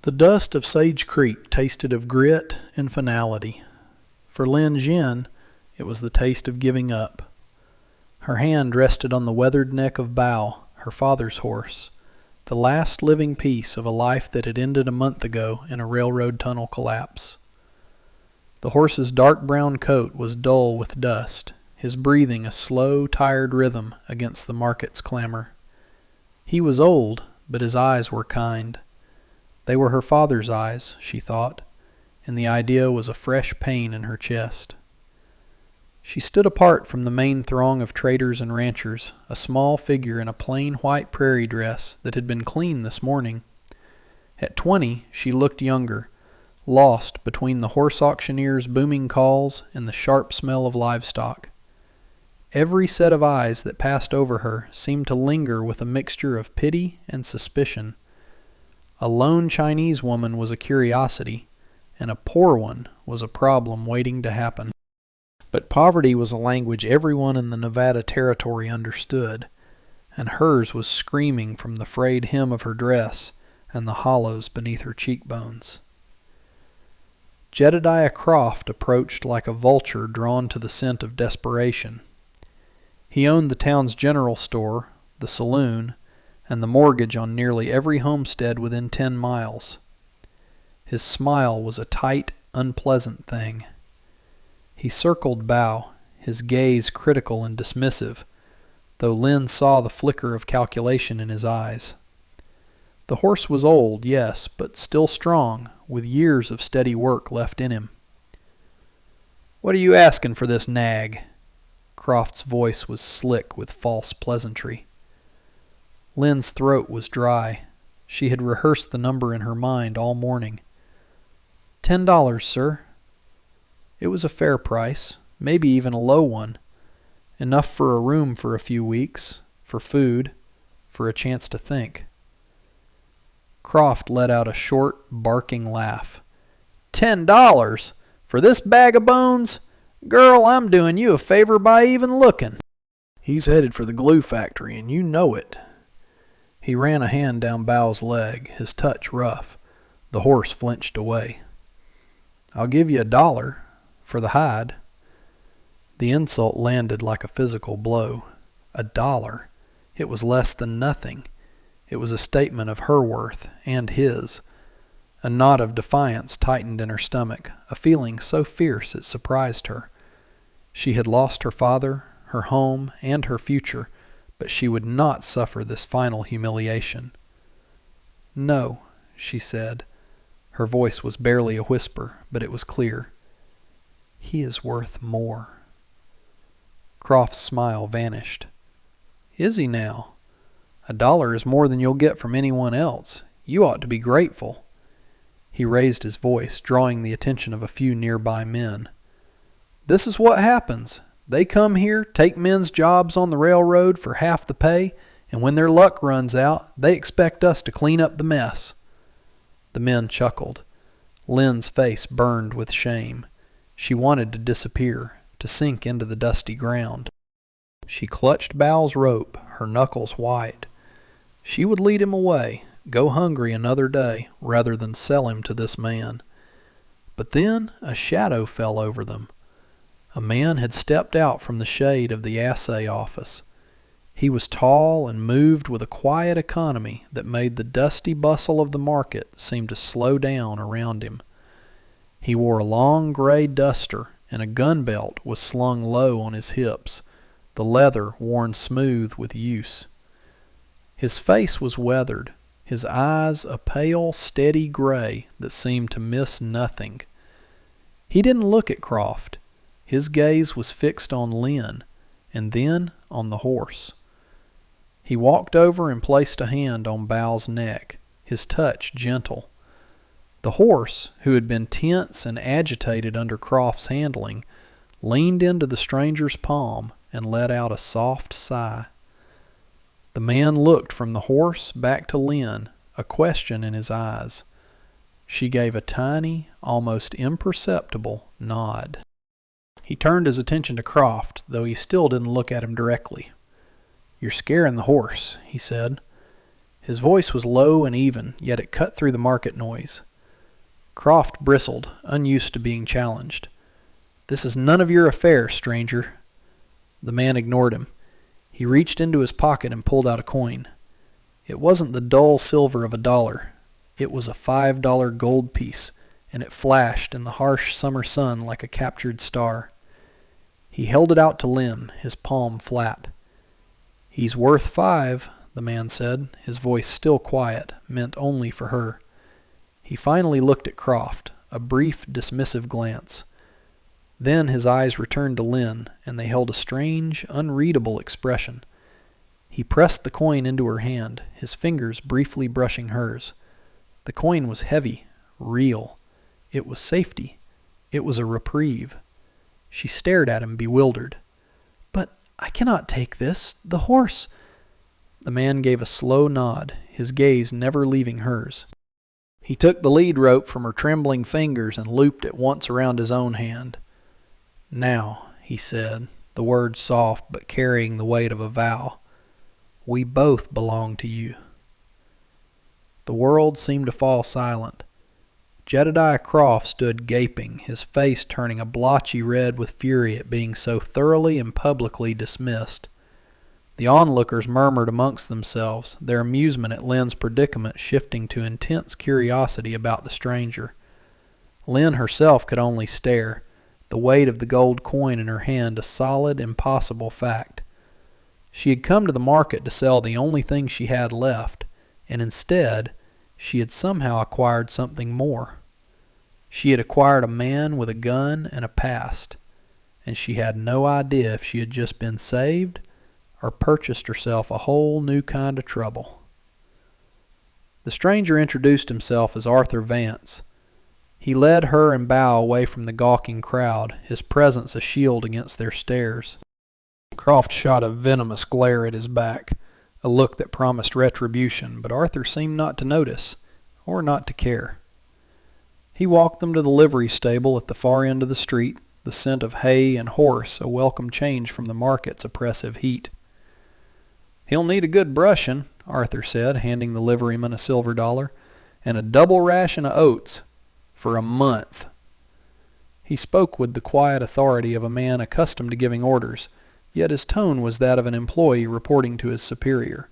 The dust of Sage Creek tasted of grit and finality. For Lin Jin, it was the taste of giving up. Her hand rested on the weathered neck of Bao, her father's horse, the last living piece of a life that had ended a month ago in a railroad tunnel collapse. The horse's dark brown coat was dull with dust, his breathing a slow, tired rhythm against the market's clamor. He was old, but his eyes were kind. They were her father's eyes, she thought, and the idea was a fresh pain in her chest. She stood apart from the main throng of traders and ranchers, a small figure in a plain white prairie dress that had been cleaned this morning. At 20, she looked younger, lost between the horse auctioneer's booming calls and the sharp smell of livestock. Every set of eyes that passed over her seemed to linger with a mixture of pity and suspicion. A lone Chinese woman was a curiosity, and a poor one was a problem waiting to happen. But poverty was a language everyone in the Nevada Territory understood, and hers was screaming from the frayed hem of her dress and the hollows beneath her cheekbones. Jedediah Croft approached like a vulture drawn to the scent of desperation. He owned the town's general store, the saloon, and the mortgage on nearly every homestead within 10 miles. His smile was a tight, unpleasant thing. He circled Bao, his gaze critical and dismissive, though Lin saw the flicker of calculation in his eyes. The horse was old, yes, but still strong, with years of steady work left in him. "What are you asking for this nag?" Croft's voice was slick with false pleasantry. Lin's throat was dry. She had rehearsed the number in her mind all morning. $10, sir." It was a fair price, maybe even a low one. Enough for a room for a few weeks, for food, for a chance to think. Croft let out a short, barking laugh. $10? For this bag of bones? Girl, I'm doing you a favor by even looking. He's headed for the glue factory, and you know it. He ran a hand down Bao's leg, his touch rough. The horse flinched away. "I'll give you $1 for the hide." The insult landed like a physical blow. $1. It was less than nothing. It was a statement of her worth and his. A knot of defiance tightened in her stomach, a feeling so fierce it surprised her. She had lost her father, her home, and her future, but she would not suffer this final humiliation. "No," she said. Her voice was barely a whisper, but it was clear. "He is worth more." Croft's smile vanished. "Is he now? $1 is more than you'll get from anyone else. You ought to be grateful." He raised his voice, drawing the attention of a few nearby men. "This is what happens. They come here, take men's jobs on the railroad for half the pay, and when their luck runs out, they expect us to clean up the mess." The men chuckled. Lin's face burned with shame. She wanted to disappear, to sink into the dusty ground. She clutched Bao's rope, her knuckles white. She would lead him away, go hungry another day, rather than sell him to this man. But then a shadow fell over them. A man had stepped out from the shade of the assay office. He was tall and moved with a quiet economy that made the dusty bustle of the market seem to slow down around him. He wore a long gray duster, and a gun belt was slung low on his hips, the leather worn smooth with use. His face was weathered, his eyes a pale, steady gray that seemed to miss nothing. He didn't look at Croft. His gaze was fixed on Lin, and then on the horse. He walked over and placed a hand on Bao's neck, his touch gentle. The horse, who had been tense and agitated under Croft's handling, leaned into the stranger's palm and let out a soft sigh. The man looked from the horse back to Lin, a question in his eyes. She gave a tiny, almost imperceptible nod. He turned his attention to Croft, though he still didn't look at him directly. "You're scaring the horse," he said. His voice was low and even, yet it cut through the market noise. Croft bristled, unused to being challenged. "This is none of your affair, stranger." The man ignored him. He reached into his pocket and pulled out a coin. It wasn't the dull silver of $1. It was a $5 gold piece, and it flashed in the harsh summer sun like a captured star. He held it out to Lynn, his palm flat. "He's worth 5, the man said, his voice still quiet, meant only for her. He finally looked at Croft, a brief, dismissive glance. Then his eyes returned to Lynn, and they held a strange, unreadable expression. He pressed the coin into her hand, his fingers briefly brushing hers. The coin was heavy, real. It was safety. It was a reprieve. She stared at him, bewildered. "But I cannot take this. The horse." The man gave a slow nod, his gaze never leaving hers. He took the lead rope from her trembling fingers and looped it once around his own hand. "Now," he said, the words soft but carrying the weight of a vow, "we both belong to you." The world seemed to fall silent. Jedediah Croft stood gaping, his face turning a blotchy red with fury at being so thoroughly and publicly dismissed. The onlookers murmured amongst themselves, their amusement at Lynn's predicament shifting to intense curiosity about the stranger. Lynn herself could only stare, the weight of the gold coin in her hand a solid, impossible fact. She had come to the market to sell the only thing she had left, and instead, she had somehow acquired something more. She had acquired a man with a gun and a past, and she had no idea if she had just been saved or purchased herself a whole new kind of trouble. The stranger introduced himself as Arthur Vance. He led her and Bow away from the gawking crowd, his presence a shield against their stares. Croft shot a venomous glare at his back, a look that promised retribution, but Arthur seemed not to notice, or not to care. He walked them to the livery stable at the far end of the street, the scent of hay and horse a welcome change from the market's oppressive heat. "He'll need a good brushing," Arthur said, handing the liveryman a silver dollar, "and a double ration of oats for a month." He spoke with the quiet authority of a man accustomed to giving orders, yet his tone was that of an employee reporting to his superior.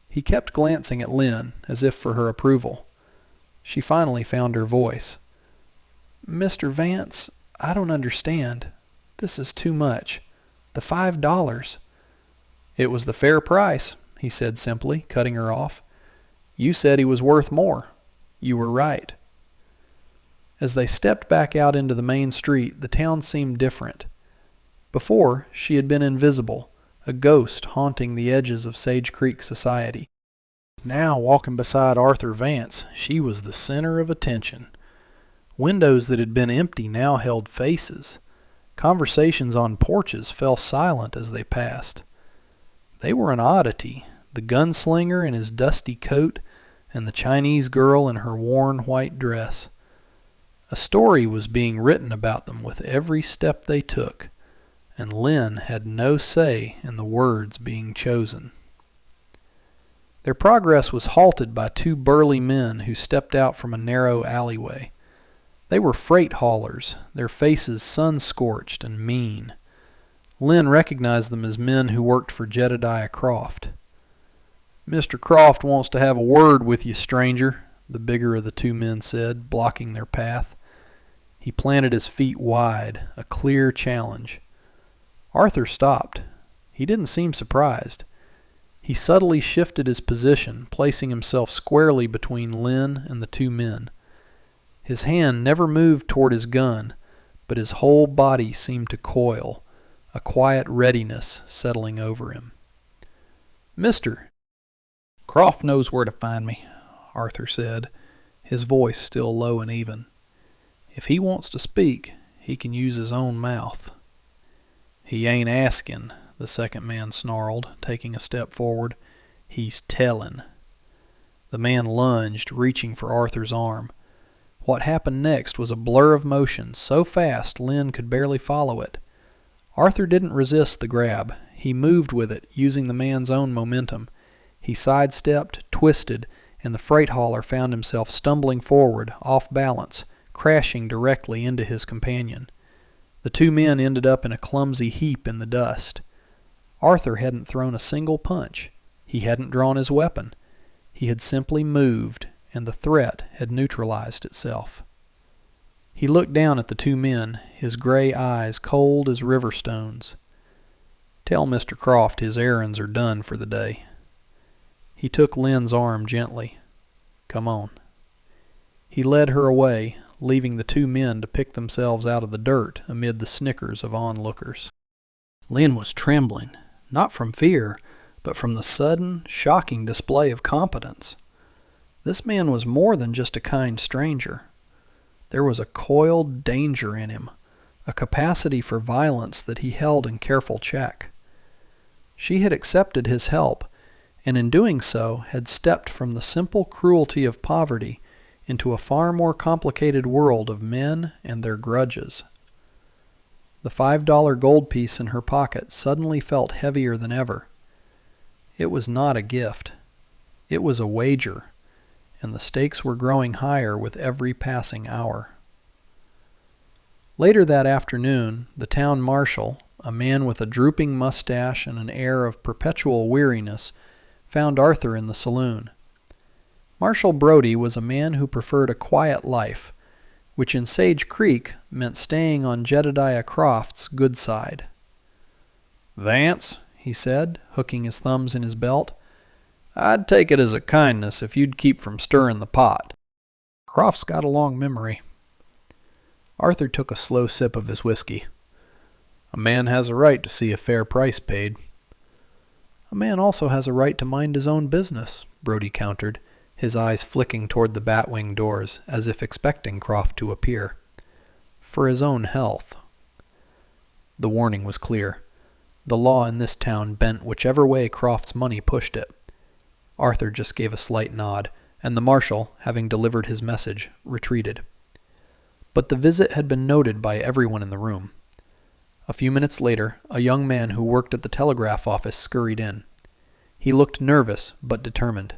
He kept glancing at Lynn, as if for her approval. She finally found her voice. "Mr. Vance, I don't understand. This is too much. The $5. "It was the fair price," he said simply, cutting her off. "You said he was worth more. You were right." As they stepped back out into the main street, the town seemed different. Before, she had been invisible, a ghost haunting the edges of Sage Creek society. Now, walking beside Arthur Vance, she was the center of attention. Windows that had been empty now held faces. Conversations on porches fell silent as they passed. They were an oddity, the gunslinger in his dusty coat and the Chinese girl in her worn white dress. A story was being written about them with every step they took, and Lynn had no say in the words being chosen. Their progress was halted by 2 burly men who stepped out from a narrow alleyway. They were freight haulers, their faces sun-scorched and mean. Lynn recognized them as men who worked for Jedediah Croft. "Mr. Croft wants to have a word with you, stranger," the bigger of the 2 men said, blocking their path. He planted his feet wide, a clear challenge. Arthur stopped. He didn't seem surprised. He subtly shifted his position, placing himself squarely between Lynn and the 2 men. His hand never moved toward his gun, but his whole body seemed to coil, a quiet readiness settling over him. "Mister." "Croft knows where to find me," Arthur said, his voice still low and even. "If he wants to speak, he can use his own mouth." "He ain't asking," the second man snarled, taking a step forward. "He's telling." The man lunged, reaching for Arthur's arm. What happened next was a blur of motion, so fast Lynn could barely follow it. Arthur didn't resist the grab. He moved with it, using the man's own momentum. He sidestepped, twisted, and the freight hauler found himself stumbling forward, off balance, crashing directly into his companion. The two men ended up in a clumsy heap in the dust. Arthur hadn't thrown a single punch. He hadn't drawn his weapon. He had simply moved, and the threat had neutralized itself. He looked down at the two men, his gray eyes cold as river stones. "Tell Mr. Croft his errands are done for the day." He took Lynn's arm gently. "Come on." He led her away, leaving the two men to pick themselves out of the dirt amid the snickers of onlookers. Lynn was trembling, not from fear, but from the sudden, shocking display of competence. This man was more than just a kind stranger. There was a coiled danger in him, a capacity for violence that he held in careful check. She had accepted his help, and in doing so had stepped from the simple cruelty of poverty into a far more complicated world of men and their grudges. The $5 gold piece in her pocket suddenly felt heavier than ever. It was not a gift. It was a wager, and the stakes were growing higher with every passing hour. Later that afternoon, the town marshal, a man with a drooping mustache and an air of perpetual weariness, found Arthur in the saloon. Marshal Brody was a man who preferred a quiet life, which in Sage Creek meant staying on Jedediah Croft's good side. "Vance," he said, hooking his thumbs in his belt, "I'd take it as a kindness if you'd keep from stirring the pot. Croft's got a long memory." Arthur took a slow sip of his whiskey. "A man has a right to see a fair price paid." "A man also has a right to mind his own business," Brody countered, his eyes flicking toward the batwing doors, as if expecting Croft to appear. "For his own health." The warning was clear. The law in this town bent whichever way Croft's money pushed it. Arthur just gave a slight nod, and the marshal, having delivered his message, retreated. But the visit had been noted by everyone in the room. A few minutes later, a young man who worked at the telegraph office scurried in. He looked nervous, but determined.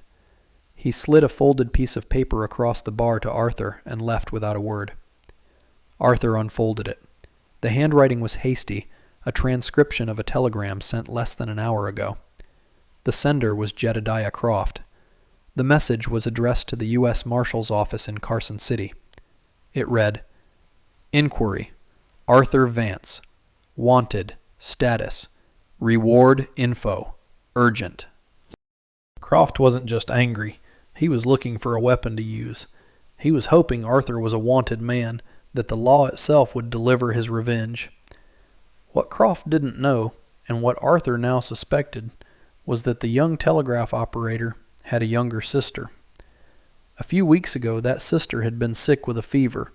He slid a folded piece of paper across the bar to Arthur and left without a word. Arthur unfolded it. The handwriting was hasty, a transcription of a telegram sent less than an hour ago. The sender was Jedediah Croft. The message was addressed to the U.S. Marshal's office in Carson City. It read, "Inquiry. Arthur Vance. Wanted. Status. Reward info. Urgent." Croft wasn't just angry. He was looking for a weapon to use. He was hoping Arthur was a wanted man, that the law itself would deliver his revenge. What Croft didn't know, and what Arthur now suspected, was that the young telegraph operator had a younger sister. A few weeks ago, that sister had been sick with a fever,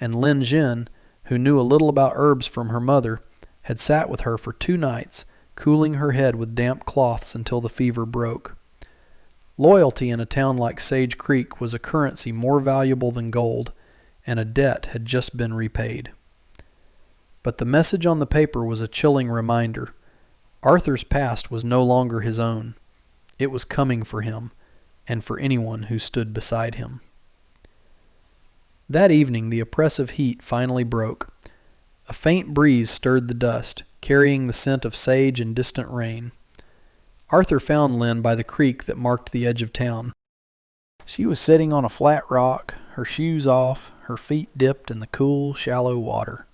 and Lin Jin, who knew a little about herbs from her mother, had sat with her for 2 nights, cooling her head with damp cloths until the fever broke. Loyalty in a town like Sage Creek was a currency more valuable than gold, and a debt had just been repaid. But the message on the paper was a chilling reminder. Arthur's past was no longer his own. It was coming for him, and for anyone who stood beside him. That evening the oppressive heat finally broke. A faint breeze stirred the dust, carrying the scent of sage and distant rain. Arthur found Lynn by the creek that marked the edge of town. She was sitting on a flat rock, her shoes off, her feet dipped in the cool, shallow water.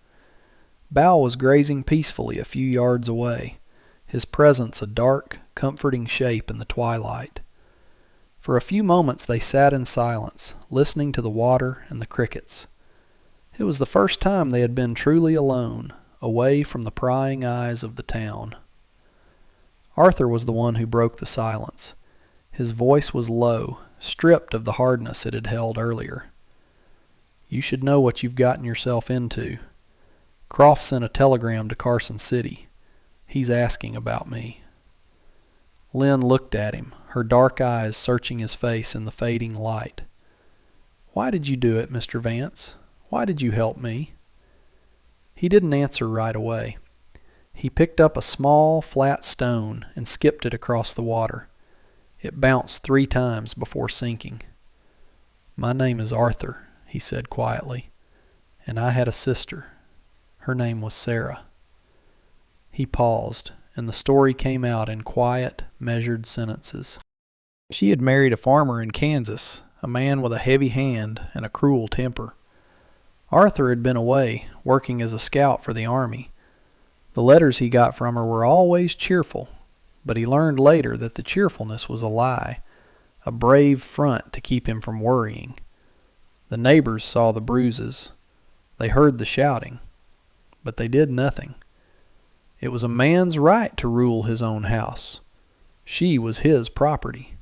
Bow was grazing peacefully a few yards away, his presence a dark, comforting shape in the twilight. For a few moments they sat in silence, listening to the water and the crickets. It was the first time they had been truly alone, away from the prying eyes of the town. Arthur was the one who broke the silence. His voice was low, stripped of the hardness it had held earlier. "You should know what you've gotten yourself into. Croft sent a telegram to Carson City. He's asking about me." Lynn looked at him, her dark eyes searching his face in the fading light. "Why did you do it, Mr. Vance? Why did you help me?" He didn't answer right away. He picked up a small, flat stone and skipped it across the water. It bounced 3 times before sinking. "My name is Arthur," he said quietly, "and I had a sister. Her name was Sarah." He paused, and the story came out in quiet, measured sentences. She had married a farmer in Kansas, a man with a heavy hand and a cruel temper. Arthur had been away, working as a scout for the army. The letters he got from her were always cheerful, but he learned later that the cheerfulness was a lie, a brave front to keep him from worrying. The neighbors saw the bruises. They heard the shouting, but they did nothing. It was a man's right to rule his own house. She was his property.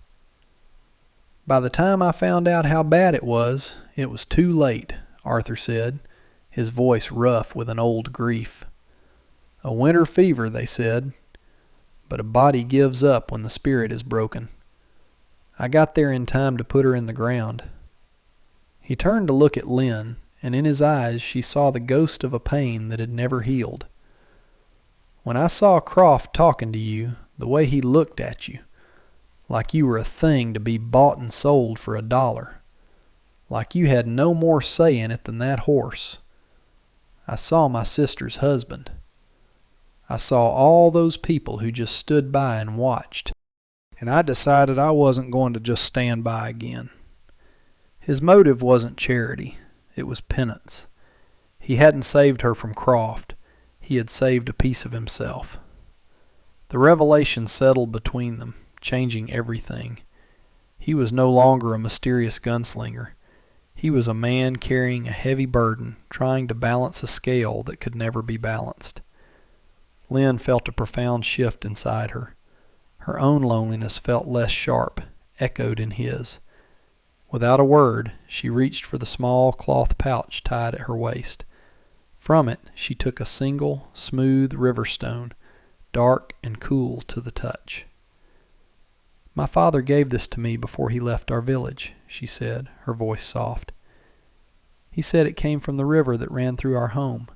"By the time I found out how bad it was too late," Arthur said, his voice rough with an old grief. "A winter fever," they said, "but a body gives up when the spirit is broken. I got there in time to put her in the ground." He turned to look at Lynn, and in his eyes she saw the ghost of a pain that had never healed. "When I saw Croft talking to you, the way he looked at you, like you were a thing to be bought and sold for $1, like you had no more say in it than that horse, I saw my sister's husband. I saw all those people who just stood by and watched, and I decided I wasn't going to just stand by again." His motive wasn't charity, it was penance. He hadn't saved her from Croft, he had saved a piece of himself. The revelation settled between them, changing everything. He was no longer a mysterious gunslinger. He was a man carrying a heavy burden, trying to balance a scale that could never be balanced. Lynn felt a profound shift inside her. Her own loneliness felt less sharp, echoed in his. Without a word, she reached for the small cloth pouch tied at her waist. From it, she took a single, smooth river stone, dark and cool to the touch. "My father gave this to me before he left our village," she said, her voice soft. "He said it came from the river that ran through our home.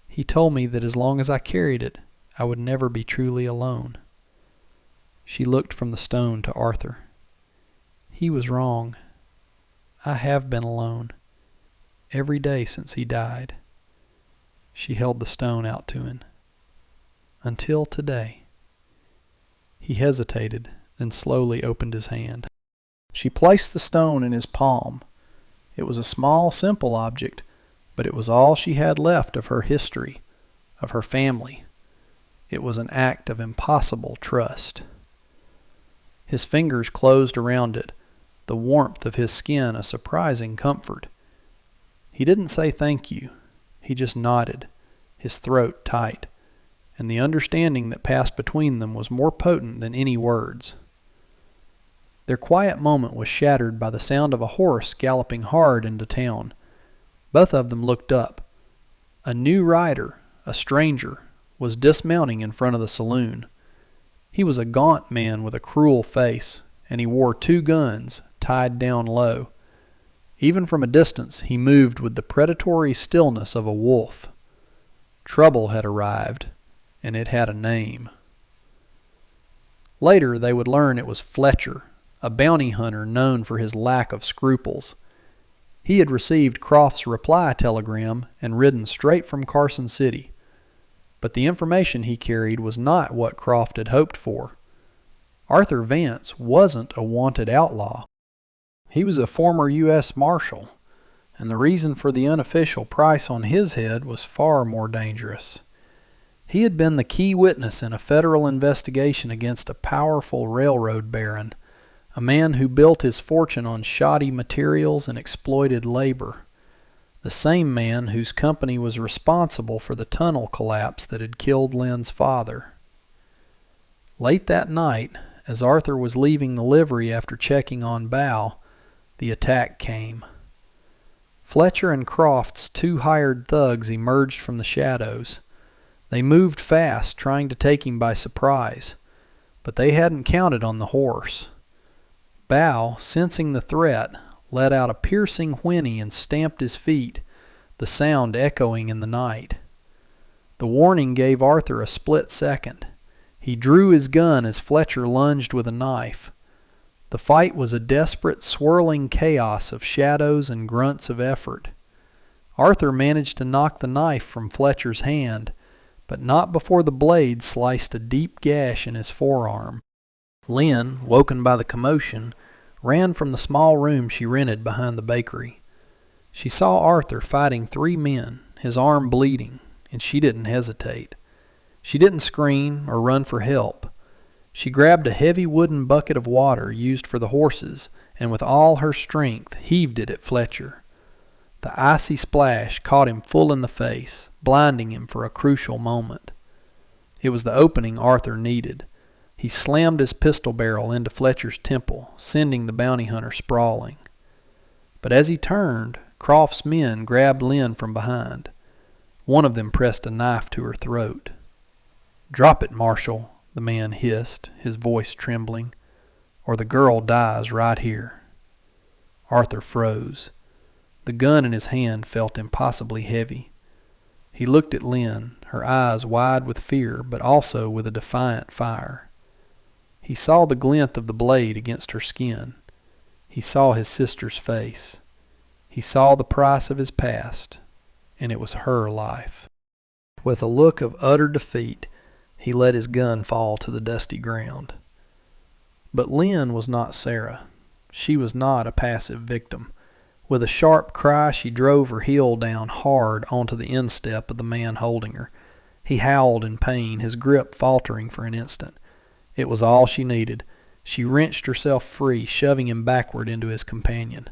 He told me that as long as I carried it, I would never be truly alone." She looked from the stone to Arthur. "He was wrong. I have been alone, every day since he died." She held the stone out to him. "Until today." He hesitated, then slowly opened his hand. She placed the stone in his palm. It was a small, simple object, but it was all she had left of her history, of her family. It was an act of impossible trust. His fingers closed around it, the warmth of his skin a surprising comfort. He didn't say thank you. He just nodded, his throat tight, and the understanding that passed between them was more potent than any words. Their quiet moment was shattered by the sound of a horse galloping hard into town. Both of them looked up. A new rider, a stranger, was dismounting in front of the saloon. He was a gaunt man with a cruel face, and he wore 2 guns tied down low. Even from a distance, he moved with the predatory stillness of a wolf. Trouble had arrived, and it had a name. Later, they would learn it was Fletcher, a bounty hunter known for his lack of scruples. He had received Croft's reply telegram and ridden straight from Carson City. But the information he carried was not what Croft had hoped for. Arthur Vance wasn't a wanted outlaw. He was a former U.S. Marshal, and the reason for the unofficial price on his head was far more dangerous. He had been the key witness in a federal investigation against a powerful railroad baron, a man who built his fortune on shoddy materials and exploited labor. The same man whose company was responsible for the tunnel collapse that had killed Lynn's father. Late that night, as Arthur was leaving the livery after checking on Bow, the attack came. Fletcher and Croft's 2 hired thugs emerged from the shadows. They moved fast, trying to take him by surprise, but they hadn't counted on the horse. Bow, sensing the threat, let out a piercing whinny and stamped his feet, the sound echoing in the night. The warning gave Arthur a split second. He drew his gun as Fletcher lunged with a knife. The fight was a desperate, swirling chaos of shadows and grunts of effort. Arthur managed to knock the knife from Fletcher's hand, but not before the blade sliced a deep gash in his forearm. Lynn, woken by the commotion, ran from the small room she rented behind the bakery. She saw Arthur fighting 3 men, his arm bleeding, and she didn't hesitate. She didn't scream or run for help. She grabbed a heavy wooden bucket of water used for the horses and with all her strength heaved it at Fletcher. The icy splash caught him full in the face, blinding him for a crucial moment. It was the opening Arthur needed. He slammed his pistol barrel into Fletcher's temple, sending the bounty hunter sprawling. But as he turned, Croft's men grabbed Lynn from behind. One of them pressed a knife to her throat. "Drop it, Marshal," the man hissed, his voice trembling, "or the girl dies right here." Arthur froze. The gun in his hand felt impossibly heavy. He looked at Lynn, her eyes wide with fear, but also with a defiant fire. He saw the glint of the blade against her skin. He saw his sister's face. He saw the price of his past, and it was her life. With a look of utter defeat, he let his gun fall to the dusty ground. But Lynn was not Sarah. She was not a passive victim. With a sharp cry, she drove her heel down hard onto the instep of the man holding her. He howled in pain, his grip faltering for an instant. It was all she needed. She wrenched herself free, shoving him backward into his companion.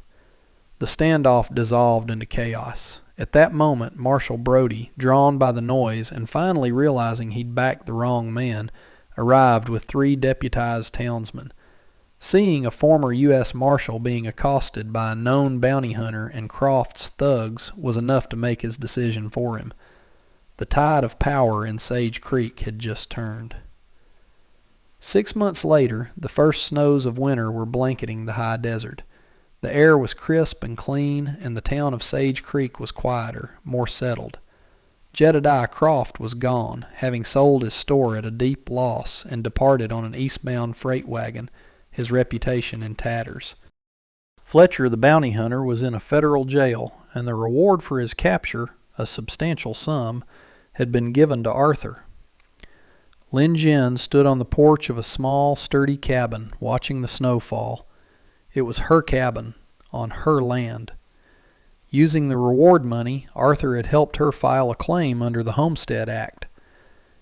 The standoff dissolved into chaos. At that moment, Marshal Brody, drawn by the noise and finally realizing he'd backed the wrong man, arrived with 3 deputized townsmen. Seeing a former U.S. Marshal being accosted by a known bounty hunter and Croft's thugs was enough to make his decision for him. The tide of power in Sage Creek had just turned. 6 months later, the first snows of winter were blanketing the high desert. The air was crisp and clean, and the town of Sage Creek was quieter, more settled. Jedediah Croft was gone, having sold his store at a deep loss and departed on an eastbound freight wagon, his reputation in tatters. Fletcher the bounty hunter was in a federal jail, and the reward for his capture, a substantial sum, had been given to Arthur. Lin Jin stood on the porch of a small, sturdy cabin, watching the snow fall. It was her cabin, on her land. Using the reward money, Arthur had helped her file a claim under the Homestead Act.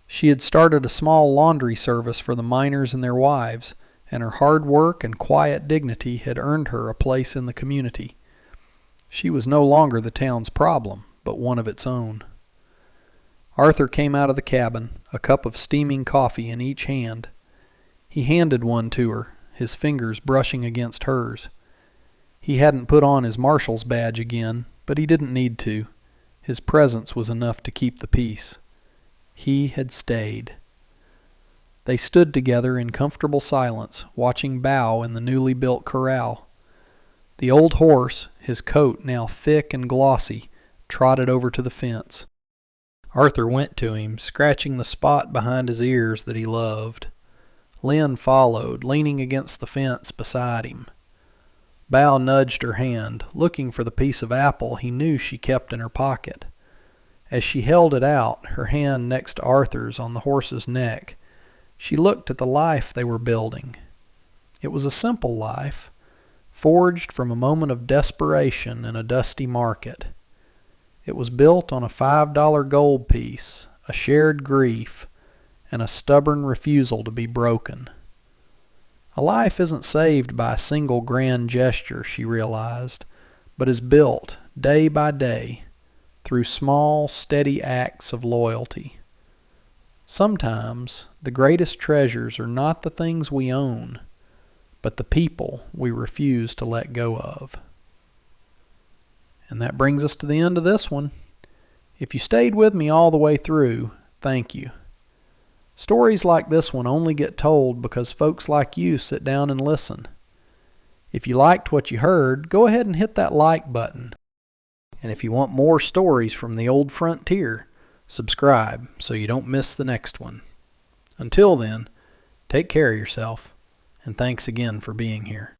She had started a small laundry service for the miners and their wives, and her hard work and quiet dignity had earned her a place in the community. She was no longer the town's problem, but one of its own. Arthur came out of the cabin, a cup of steaming coffee in each hand. He handed one to her, his fingers brushing against hers. He hadn't put on his marshal's badge again, but he didn't need to. His presence was enough to keep the peace. He had stayed. They stood together in comfortable silence, watching Bow in the newly built corral. The old horse, his coat now thick and glossy, trotted over to the fence. Arthur went to him, scratching the spot behind his ears that he loved. Lynn followed, leaning against the fence beside him. Bow nudged her hand, looking for the piece of apple he knew she kept in her pocket. As she held it out, her hand next to Arthur's on the horse's neck, she looked at the life they were building. It was a simple life, forged from a moment of desperation in a dusty market. It was built on a $5 gold piece, a shared grief, and a stubborn refusal to be broken. A life isn't saved by a single grand gesture, she realized, but is built, day by day, through small, steady acts of loyalty. Sometimes the greatest treasures are not the things we own, but the people we refuse to let go of. And that brings us to the end of this one. If you stayed with me all the way through, thank you. Stories like this one only get told because folks like you sit down and listen. If you liked what you heard, go ahead and hit that like button. And if you want more stories from the old frontier, subscribe so you don't miss the next one. Until then, take care of yourself and thanks again for being here.